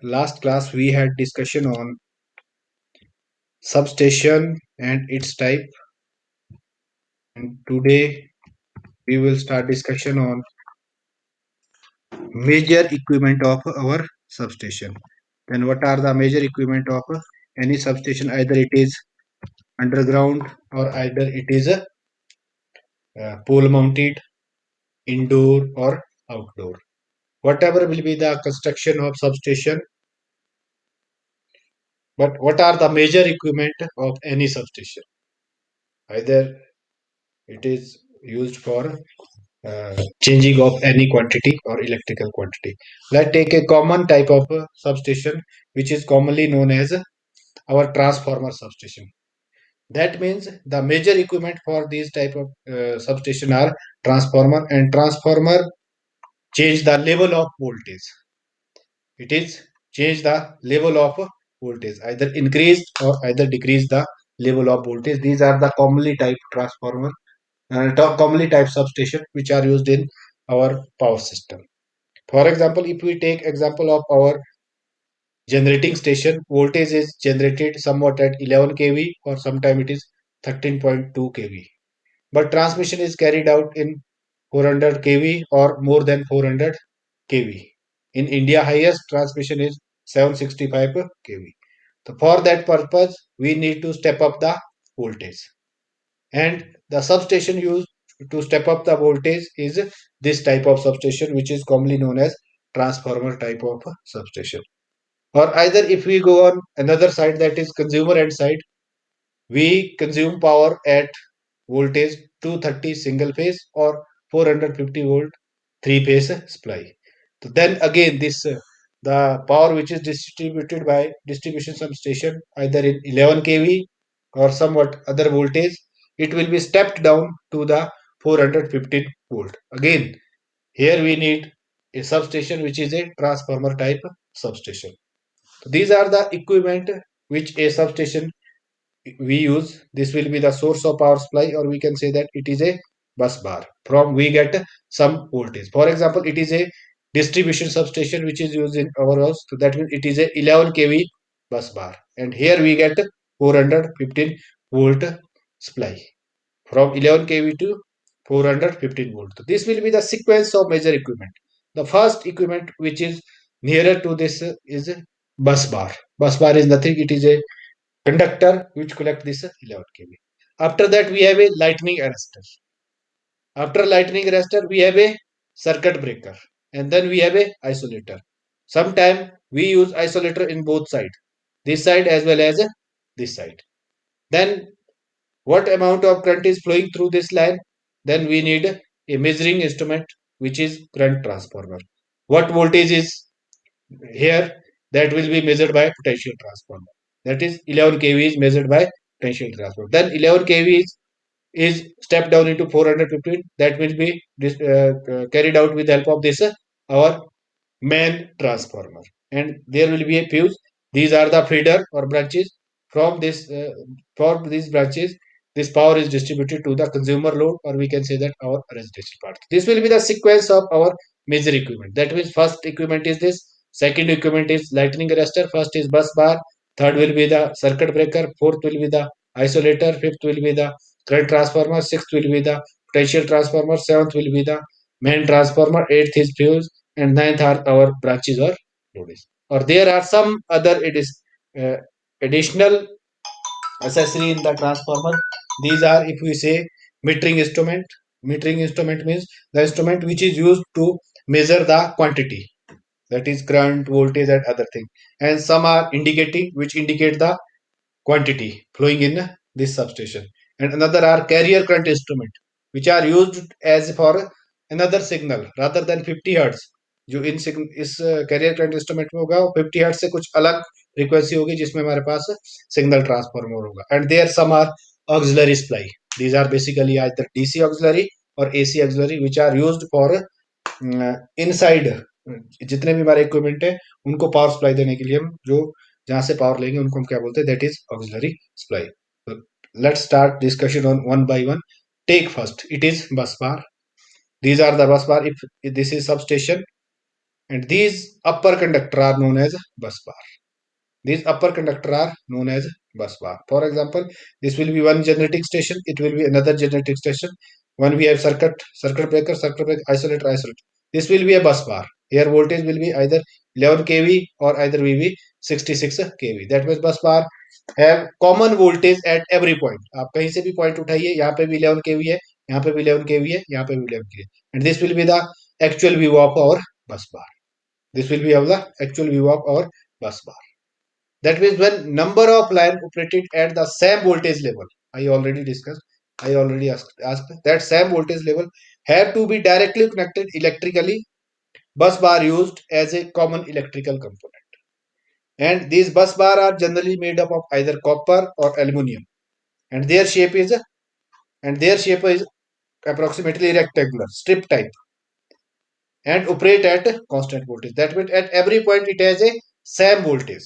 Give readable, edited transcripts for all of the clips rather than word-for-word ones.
last class we had discussion on substation and its type, and today we will start discussion on major equipment of our substation. Then what are the major equipment of any substation? Either it is underground or either it is a pole mounted, indoor or outdoor. Whatever will be the construction of substation, but what are the major equipment of any substation? Either it is used for changing of any quantity or electrical quantity. Let's take a common type of substation which is commonly known as our transformer substation. That means the major equipment for these type of substation are transformer, and transformer change the level of voltage. It is change the level of voltage, either increase or either decrease the level of voltage. These are the commonly type transformer commonly type substation which are used in our power system. For example, if we take example of our generating station, voltage is generated somewhat at 11 kV or sometime it is 13.2 kV. But transmission is carried out in 400 kV or more than 400 kV. In India, highest transmission is 765 kV. So for that purpose, we need to step up the voltage. And the substation used to step up the voltage is this type of substation, which is commonly known as transformer type of substation. Or either if we go on another side, that is consumer end side, we consume power at voltage 230 single phase or 450 volt three phase supply. So then again this the power which is distributed by distribution substation either in 11 kV or somewhat other voltage, it will be stepped down to the 415 volt. Again, here we need a substation which is a transformer type substation. So these are the equipment which a substation we use. This will be the source of power supply, or we can say that it is a bus bar from we get some voltage. For example, it is a distribution substation which is used in our house, so that means it is a 11 kV bus bar, and here we get 415 volt supply from 11 kV to 415 volt. So this will be the sequence of major equipment. The first equipment which is nearer to this is a bus bar. Bus bar is nothing, it is a conductor which collect this 11 kV. After that we have a lightning arrestor. After lightning arrestor we have a circuit breaker, and then we have a isolator. Sometime we use isolator in both sides, this side as well as this side. Then what amount of current is flowing through this line? Then we need a measuring instrument which is current transformer. What voltage is here? That will be measured by potential transformer. That is 11 kV is measured by potential transformer. Then 11 kV is stepped down into 415. That will be carried out with the help of this our main transformer. And there will be a fuse. These are the feeder or branches. From this from these branches, this power is distributed to the consumer load, or we can say that our residential part. This will be the sequence of our major equipment. That means first equipment is this, second equipment is lightning arrestor, first is bus bar, third will be the circuit breaker, fourth will be the isolator, fifth will be the current transformer, sixth will be the potential transformer, seventh will be the main transformer, eighth is fuse, and ninth are our branches or nodes. Or there are some other it is additional accessory in the transformer. These are, if we say, metering instrument. Metering instrument means the instrument which is used to measure the quantity, that is current, voltage, and other thing. And some are indicating, which indicate the quantity flowing in this substation. And another are carrier current instrument, which are used as for another signal rather than 50 hertz. जो इस career current instrument में होगा, 50 hertz से कुछ अलग frequency होगी जिसमें हमारे पास सिग्नल ट्रांसफार्मर होगा. And there some are auxiliary supply. These are basically either DC auxiliary और AC auxiliary which are used for inside. जितने भी हमारे इक्विपमेंट है उनको पावर सप्लाई देने के लिए हम जो जहां से पावर लेंगे उनको हम क्या बोलते हैं, that is auxiliary supply. Let's start discussion on one by one. Take first, it is bus bar. These are the bus bar. If this is substation, and these upper conductor are known as bus bar. These upper conductor are known as bus bar. For example, this will be one generating station, it will be another generating station. When we have circuit breaker, isolator, isolator. This will be a bus bar. Here voltage will be either 11 kV or either will be 66 kV. That means bus bar have common voltage at every point. आप कहीं से भी point उठाइए, यहाँ पे भी 11 kV है, यहाँ पे भी 11 kV है, यहाँ पे भी 11 kV है. And this will be the actual view of our bus bar. This will be the actual view of our bus bar. That means when number of line operated at the same voltage level, I already discussed, I already asked that same voltage level have to be directly connected electrically. Bus bar used as a common electrical component. And these bus bar are generally made up of either copper or aluminium. And their shape is approximately rectangular, strip type, and operate at constant voltage. That means at every point it has a same voltage.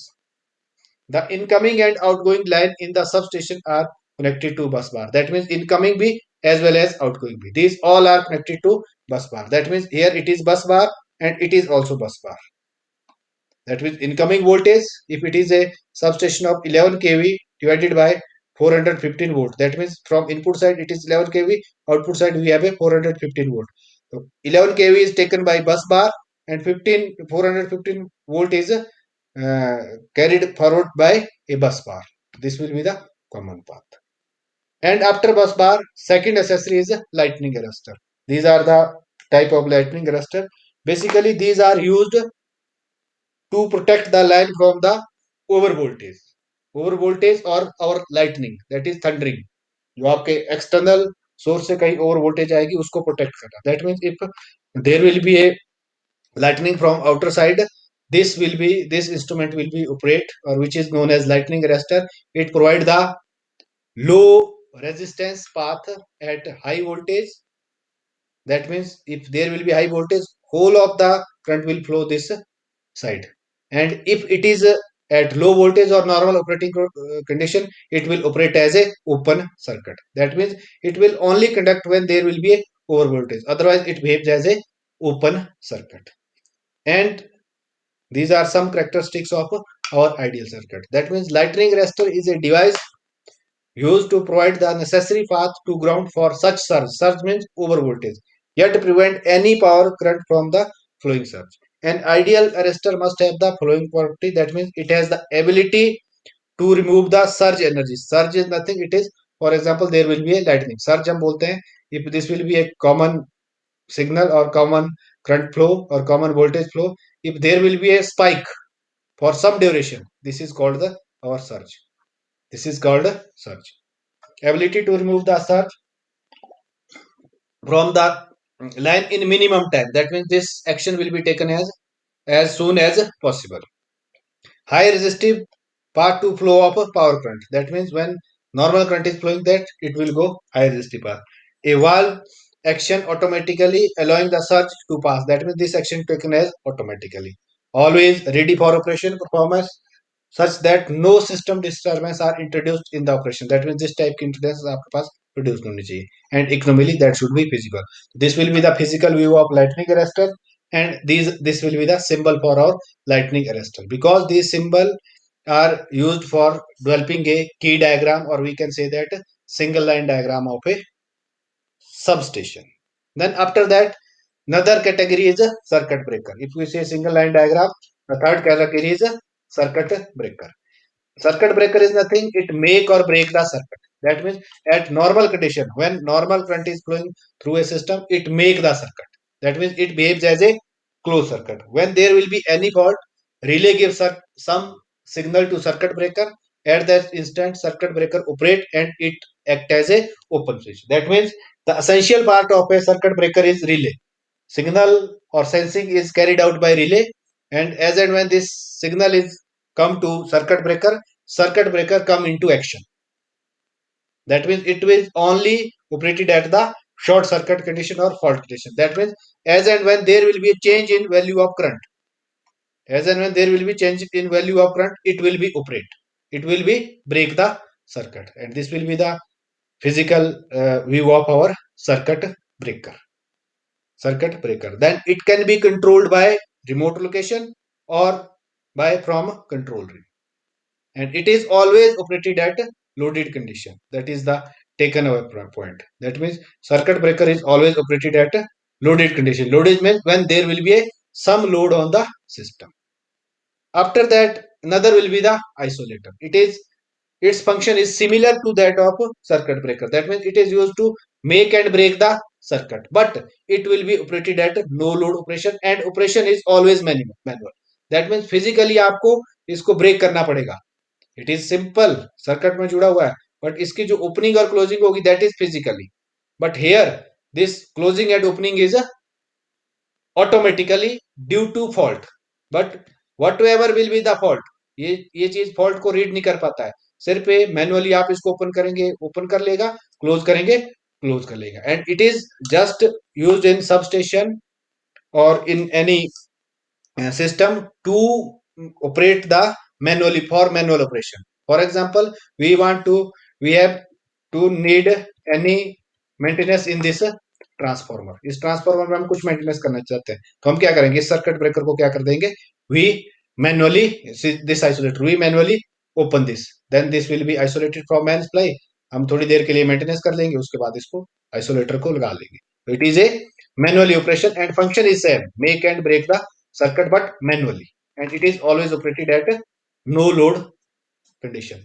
The incoming and outgoing line in the substation are connected to bus bar. That means incoming B as well as outgoing B. These all are connected to bus bar. That means here it is bus bar and it is also bus bar. That means incoming voltage, if it is a substation of 11 kV divided by 415 volt. That means from input side it is 11 kV, output side we have a 415 volt. So 11 kV is taken by bus bar and 415 volt is carried forward by a bus bar. This will be the common path. And after bus bar, second accessory is a lightning arrestor. These are the type of lightning arrestor. Basically, these are used to protect the line from the over voltage. Over voltage or lightning, that is thundering. जो आपके external source से कहीं over voltage आएगी उसको protect करना. That means if there will be a lightning from outer side, this instrument will be operate or which is known as lightning arrestor. It provide the low resistance path at high voltage. That means if there will be high voltage, whole of the current will flow this side. And if it is at low voltage or normal operating condition, it will operate as a open circuit. That means it will only conduct when there will be a over voltage. Otherwise, it behaves as a open circuit. And these are some characteristics of our ideal circuit. That means lightning arrestor is a device used to provide the necessary path to ground for such surge. Surge means over voltage, yet to prevent any power current from the flowing surge. An ideal arrestor must have the following property. That means it has the ability to remove the surge energy. Surge is nothing. It is, for example, there will be a lightning. Surge हम बोलते हैं. If this will be a common signal or common current flow or common voltage flow, if there will be a spike for some duration, this is called the our surge. This is called a surge. Ability to remove the surge from the line in minimum time. That means this action will be taken as soon as possible. High resistive path to flow of a power current. That means when normal current is flowing, that it will go high resistive path. A valve action automatically allowing the surge to pass. That means this action taken as automatically. Always ready for operation performance such that no system disturbance are introduced in the operation. That means this type की interference आपके पास produced होनी चाहिए. And economically that should be feasible. This will be the physical view of lightning arrestor, and this will be the symbol for our lightning arrestor, because these symbol are used for developing a key diagram, or we can say that single line diagram of a substation. Then after that, another category is a circuit breaker. If we say single line diagram, the third category is a circuit breaker. Circuit breaker is nothing, it make or break the circuit. That means at normal condition, when normal current is flowing through a system, it make the circuit. That means it behaves as a closed circuit. When there will be any fault, relay gives some signal to circuit breaker. At that instant, circuit breaker operate and it act as a open switch. That means the essential part of a circuit breaker is relay. Signal or sensing is carried out by relay, and as and when this signal is come to circuit breaker come into action. That means it will only operated at the short circuit condition or fault condition. That means as and when there will be a change in value of current, as and when there will be change in value of current, it will be operate. It will be break the circuit, and this will be the physical view of our circuit breaker. Circuit breaker. Then it can be controlled by remote location or by from control room. And it is always operated at loaded condition. That is the taken away point. That means circuit breaker is always operated at loaded condition. Loaded means when there will be some load on the system. After that, another will be the isolator. Its function is similar to that of circuit breaker. That means it is used to make and break the circuit, but it will be operated at no load operation, and operation is always manual. That means physically आपको इसको break करना पड़ेगा. It is simple, circuit में जुड़ा हुआ है, but इसकी जो opening और closing होगी that is physically. But here this closing and opening is automatically due to fault. But whatever will be the fault, ये चीज fault को read नहीं कर पाता है. सिर्फ मैनुअली आप इसको ओपन करेंगे ओपन कर लेगा, क्लोज करेंगे क्लोज कर लेगा. And it is just used in substation or in any system to operate the manually for manual operation. For example, we have to need any maintenance in this transformer. इस transformer में हम कुछ maintenance करना चाहते हैं तो हम क्या करेंगे, इस सर्किट ब्रेकर को क्या कर देंगे, we manually this isolator we manually open this, then this will be isolated from main supply. हम थोड़ी देर के लिए मेंटेनेंस कर लेंगे, उसके बाद इसको आइसोलेटर को लगा लेंगे. तो it is a manually operation and function is same, make and break the circuit but manually, and it is always operated at no load condition.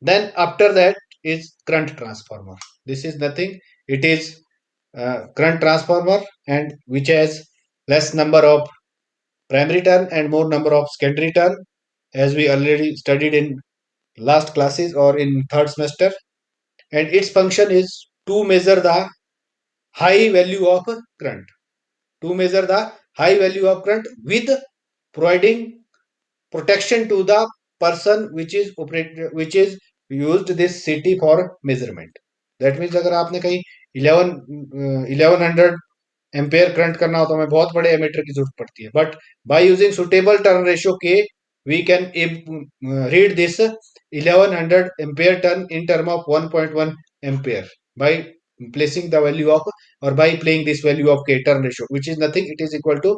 Then after that is current transformer. This is nothing, it is current transformer, and which has less number of primary turn and more number of secondary turn, as we already studied in last classes or in third semester. And its function is to measure the high value of current, to measure the high value of current with providing protection to the person which is used this city for measurement. That means अगर आपने कहीं 1100 ampere current करना हो तो हमें बहुत बड़े ammeter की जरूरत पड़ती है, but by using suitable turn ratio के we can read this 1100 ampere turn in term of 1.1 ampere by placing the value of or by playing this value of k turn ratio, which is nothing, it is equal to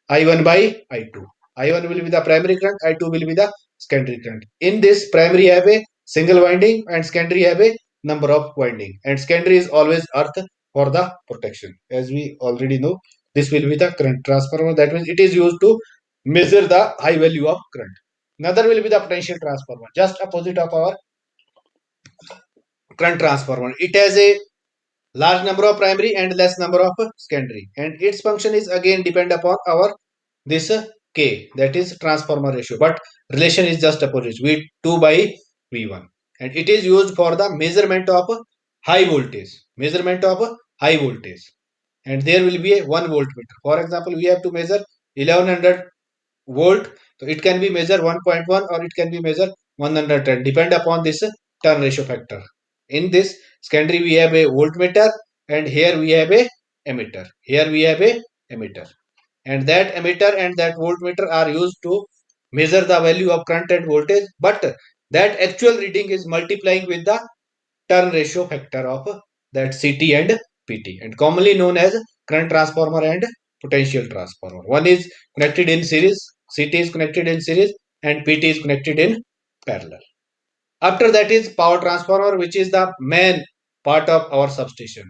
I1 by I2. I1 will be the primary current, I2 will be the secondary current. In this, primary have a single winding and secondary have a number of winding, and secondary is always earth for the protection. As we already know, this will be the current transformer. That means it is used to measure the high value of current. Another will be the potential transformer, just opposite of our current transformer. It has a large number of primary and less number of secondary, and its function is again depend upon our this k, that is transformer ratio, but relation is just opposite, v2 by v1, and it is used for the measurement of high voltage, measurement of high voltage. And there will be a 1 voltmeter. For example, we have to measure 1100 volt, so it can be measured 1.1 or it can be measured 110, depend upon this turn ratio factor. In this secondary we have a voltmeter, and here we have a emitter, here we have a emitter, and that emitter and that voltmeter are used to measure the value of current and voltage, but that actual reading is multiplying with the turn ratio factor of that CT and PT, and commonly known as current transformer and potential transformer. One is connected in series, CT is connected in series, and PT is connected in parallel. After that is power transformer, which is the main part of our substation.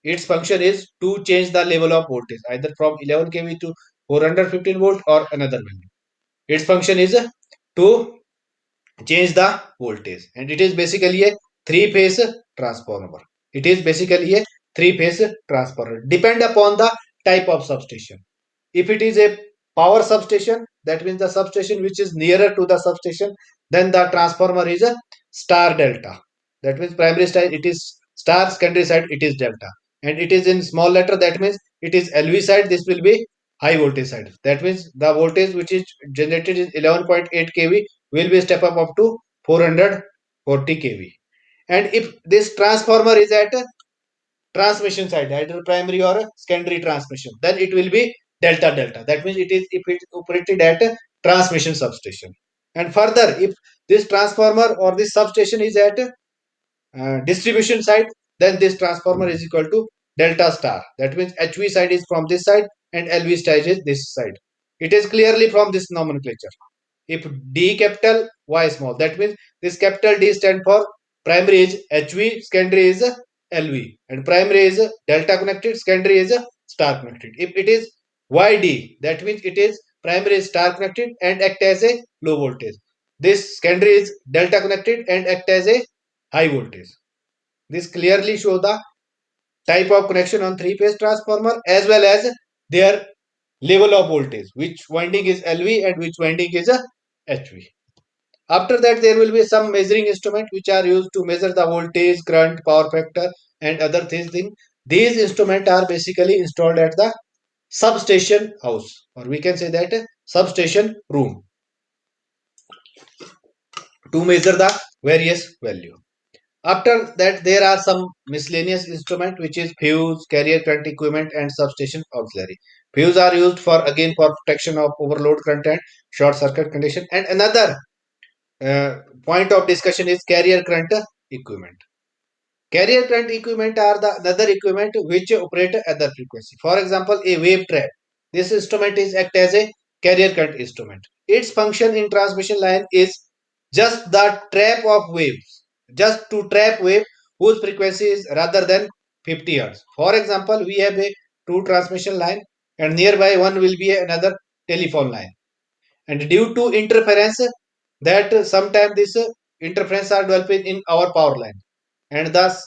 Its function is to change the level of voltage either from 11 kV to 415 volt or another value. Its function is to change the voltage, and it is basically a three-phase transformer. It is basically a three-phase transformer. Depend upon the type of substation. If it is a power substation, that means the substation which is nearer to the substation, then the transformer is a star delta. That means primary side it is star, secondary side it is delta, and it is in small letter, that means it is LV side, this will be high voltage side. That means the voltage which is generated is 11.8 kV will be step up to 440 kV. And if this transformer is at transmission side, either primary or secondary transmission, then it will be delta delta. That means it is if it is operated at a transmission substation. And further, if this transformer or this substation is at distribution side, then this transformer is equal to delta star. That means HV side is from this side and LV side is this side. It is clearly from this nomenclature. If D capital, Y small, that means this capital D stand for primary is HV, secondary is LV, and primary is delta connected, secondary is star connected. If it is YD, that means it is primary is star connected and act as a low voltage. This secondary is delta connected and act as a high voltage. This clearly show the type of connection on three-phase transformer as well as their level of voltage, which winding is LV and which winding is a HV. After that, there will be some measuring instrument which are used to measure the voltage, current, power factor, and other things. These instruments are basically installed at the substation house, or we can say that substation room, to measure the various value. After that, there are some miscellaneous instrument which is fuse, carrier current equipment, and substation auxiliary. Fuse are used for again for protection of overload current and short circuit condition. And another point of discussion is carrier current equipment. Carrier current equipment are the another equipment which operate at the frequency. For example, a wave trap. This instrument is act as a carrier current instrument. Its function in transmission line is just the trap of waves, just to trap wave whose frequency is rather than 50 Hz. For example, we have a two transmission line and nearby one will be another telephone line. And due to interference, that sometimes this interference are developing in our power line, and thus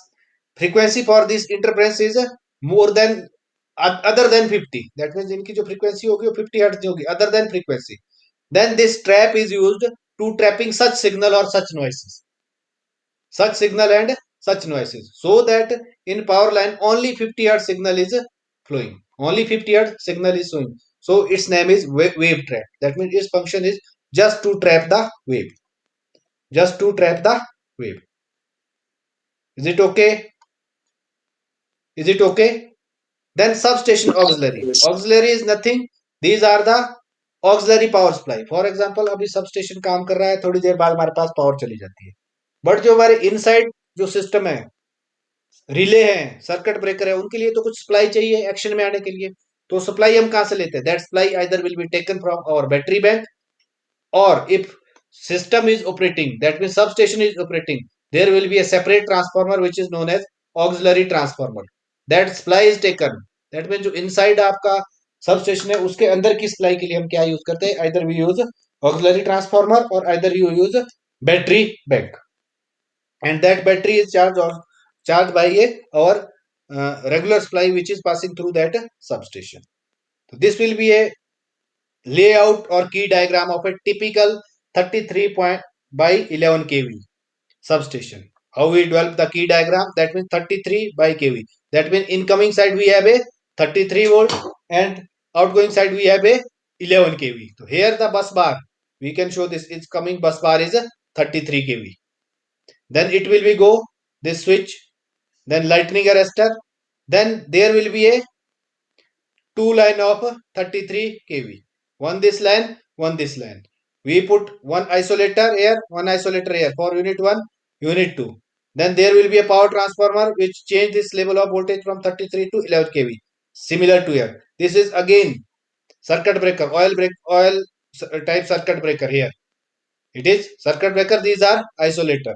frequency for this interference is more than other than 50. That means इनकी जो frequency होगी वो 50 hertz नहीं होगी, other than frequency. Then this trap is used to trapping such signal or such noises, such signal and such noises, so that in power line only 50 hertz signal is flowing, only 50 hertz signal is flowing. So its name is wave trap. That means its function is just to trap the wave, just to trap the wave. Is it okay? Is it okay? Then substation auxiliary. Yes. Auxiliary is nothing. These are the auxiliary power supply. For example, अभी substation काम कर रहा है, थोड़ी देर बाद हमारे पास power चली जाती है. बट जो हमारे इनसाइड जो सिस्टम है, रिले है, सर्किट ब्रेकर है, उनके लिए तो कुछ सप्लाई चाहिए एक्शन में आने के लिए. तो सप्लाई हम कहां से लेते हैं? That supply either will be taken from our battery bank, or if system is operating, that means substation is operating, there will be a separate transformer which is known as auxiliary transformer. That supply is taken. That means जो inside आपका substation है उसके अंदर की supply के लिए हम क्या use करते हैं? Either we use auxiliary transformer or either you use battery bank, and that battery is charged by our regular supply which is passing through that substation. So this will be a layout or key diagram of a typical 33 point by 11 kV substation. How we develop the key diagram? That means 33 by kV. That means incoming side we have a 33 volt and outgoing side we have a 11 kV. So here the bus bar, we can show this, its coming bus bar is a 33 kV. Then it will be go this switch, then lightning arrestor, then there will be a two line of 33 kV. One this line, one this line. We put one isolator here, one isolator here for unit 1, unit 2. Then there will be a power transformer which change this level of voltage from 33 to 11 kV. Similar to here. This is again circuit breaker, oil type circuit breaker here. It is circuit breaker. These are isolator.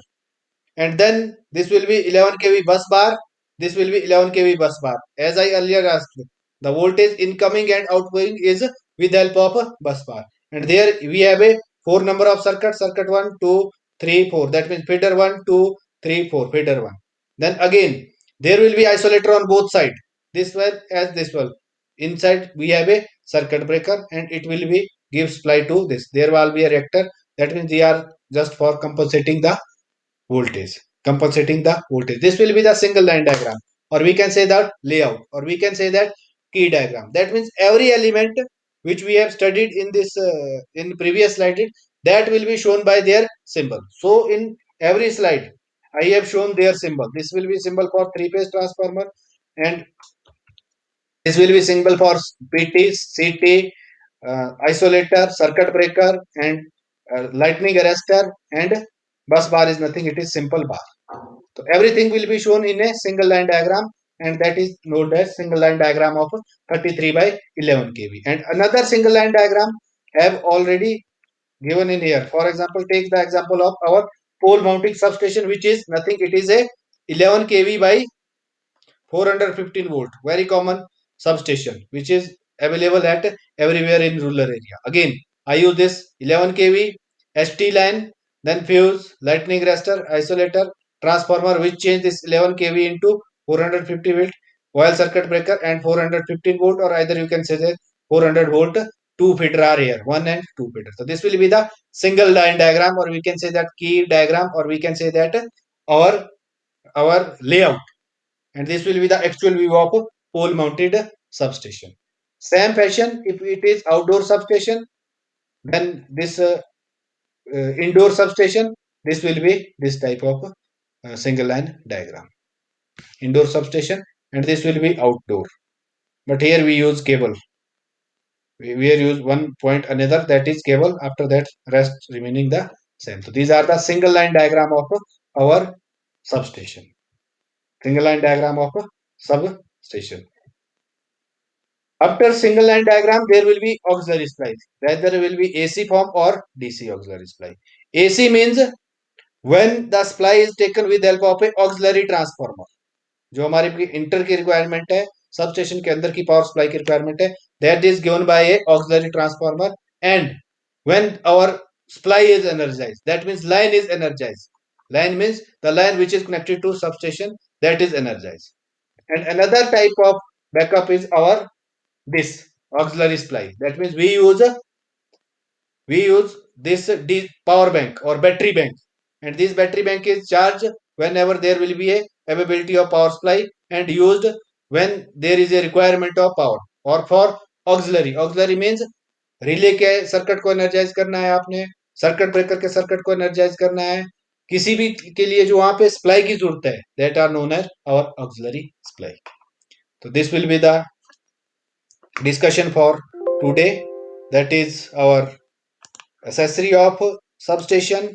And then this will be 11 kV bus bar, this will be 11 kV bus bar. As I earlier asked, the voltage incoming and outgoing is with the help of a bus bar, and there we have a four number of circuit 1 2 3 4, that means feeder 1 2 3 4, feeder 1. Then again there will be isolator on both side, this one as this one. Inside we have a circuit breaker and it will be give supply to this. There will be a reactor, that means they are just for compensating the voltage, compensating the voltage. This will be the single line diagram, or we can say that layout, or we can say that key diagram. That means every element which we have studied in this in previous slide, that will be shown by their symbol. So in every slide I have shown their symbol. This will be symbol for three phase transformer, and this will be symbol for PT, CT, isolator, circuit breaker, and lightning arrestor, and bus bar is nothing, it is simple bar. So everything will be shown in a single line diagram. and that is known as single line diagram of 33 by 11 kV. And another single line diagram have already given in here. For example, take the example of our pole mounting substation, which is nothing, it is a 11 kV by 415 volt, very common substation which is available at everywhere in rural area. Again, I use this 11 kV ST line, then fuse, lightning arrestor, isolator, transformer which change this 11 kV into 450 volt, oil circuit breaker and 415 volt, or either you can say that 400 volt two feeder are here, one and two feeder. So this will be the single line diagram, or we can say that key diagram, or we can say that our layout, and this will be the actual view of pole mounted substation. Same fashion, if it is outdoor substation, then this indoor substation, this will be this type of single line diagram. Indoor substation, and this will be outdoor. But here we use cable. We use one point another, that is cable. After that, rest remaining the same. So these are the single line diagram of our substation. Single line diagram of substation. After single line diagram, there will be auxiliary supply. Whether will be AC form or DC auxiliary supply. AC means when the supply is taken with help of a auxiliary transformer. जो हमारे inter की requirement है, sub station के अंदर की power supply की requirement है, that is given by a auxiliary transformer. And when our supply is energized, that means line is energized. Line means the line which is connected to substation, that is energized. And another type of backup is our this auxiliary supply. That means we use this power bank or battery bank, and this battery bank is charged whenever there will be a availability of power supply, and used when there is a requirement of power. और for auxiliary means relay के circuit को energise करना है, आपने circuit breaker के circuit को energise करना है, किसी भी के लिए जो वहां पे सप्लाई की जरूरत है, that are known as our auxiliary supply. तो this will be the discussion for today, that is our accessory of substation,